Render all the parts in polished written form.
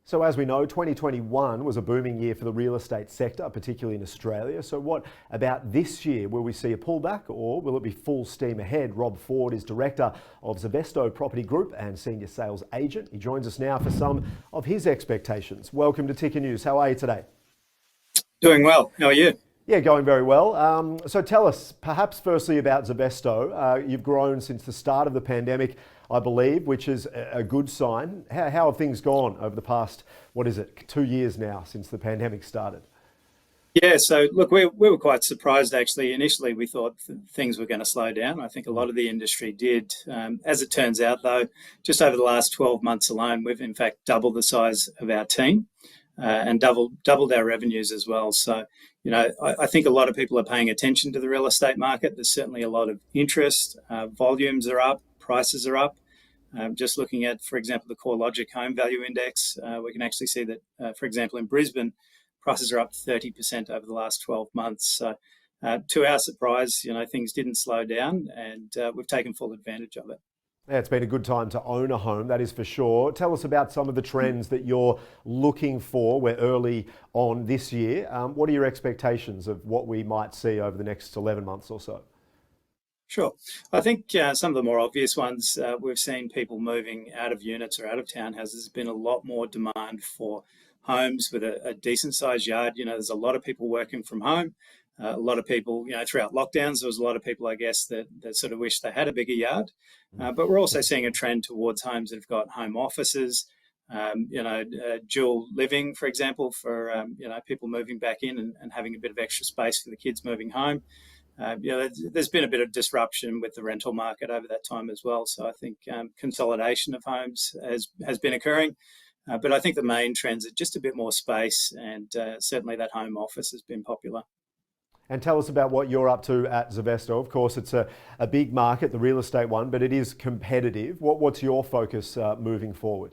So as we know, 2021 was a booming year for the real estate sector, particularly in Australia. So what about this year? Will we see a pullback or will it be full steam ahead? Rob Ford is Director of Zevesto Property Group and Senior Sales Agent. He joins us now for some of his expectations. Welcome to Ticker News. How are you today? Doing well. How are you? Yeah, going very well. So tell us, perhaps firstly about Zevesto. You've grown since the start of the pandemic, I believe, which is a good sign. How have things gone over the past, 2 years now since the pandemic started? Yeah, so look, we were quite surprised actually. Initially, we thought things were going to slow down. I think a lot of the industry did. As it turns out, though, just over the last 12 months alone, we've in fact doubled the size of our team and doubled our revenues as well. So, I think a lot of people are paying attention to the real estate market. There's certainly a lot of interest. Volumes are up, prices are up. Just looking at, for example, the CoreLogic Home Value Index, we can actually see that, for example, in Brisbane, prices are up 30% over the last 12 months. So, to our surprise, things didn't slow down, and we've taken full advantage of it. Yeah, it's been a good time to own a home, that is for sure. Tell us about some of the trends that you're looking for. We're early on this year. What are your expectations of what we might see over the next 11 months or so? Sure. I think some of the more obvious ones, we've seen people moving out of units or out of townhouses. There's been a lot more demand for homes with a decent sized yard. There's a lot of people working from home. A lot of people, throughout lockdowns, there was a lot of people, I guess, that sort of wish they had a bigger yard. But we're also seeing a trend towards homes that have got home offices, dual living, for example, for, people moving back in and having a bit of extra space for the kids moving home. There's been a bit of disruption with the rental market over that time as well. So I think consolidation of homes has been occurring. But I think the main trends are just a bit more space, and certainly that home office has been popular. And tell us about what you're up to at Zevesto. Of course, it's a big market, the real estate one, but it is competitive. What's your focus moving forward?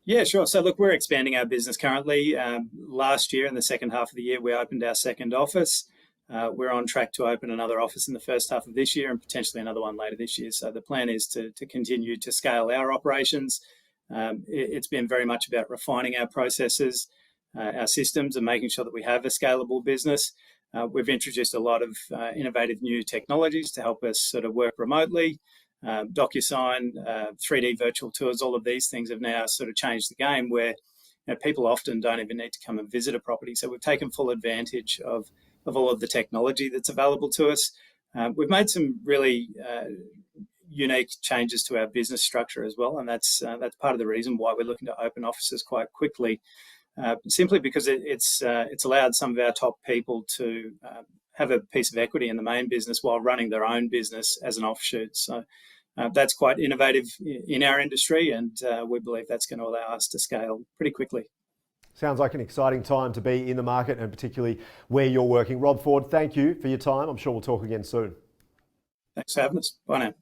Yeah, sure. So look, we're expanding our business currently. Last year, in the second half of the year, we opened our second office. We're on track to open another office in the first half of this year and potentially another one later this year. So the plan is to continue to scale our operations. It's been very much about refining our processes, our systems, and making sure that we have a scalable business. We've introduced a lot of innovative new technologies to help us sort of work remotely. DocuSign, 3D virtual tours, all of these things have now sort of changed the game where people often don't even need to come and visit a property. So we've taken full advantage of all of the technology that's available to us. We've made some really unique changes to our business structure as well, and that's part of the reason why we're looking to open offices quite quickly. Simply because it's allowed some of our top people to have a piece of equity in the main business while running their own business as an offshoot. So that's quite innovative in our industry, and we believe that's going to allow us to scale pretty quickly. Sounds like an exciting time to be in the market and particularly where you're working. Rob Ford, thank you for your time. I'm sure we'll talk again soon. Thanks for having us. Bye now.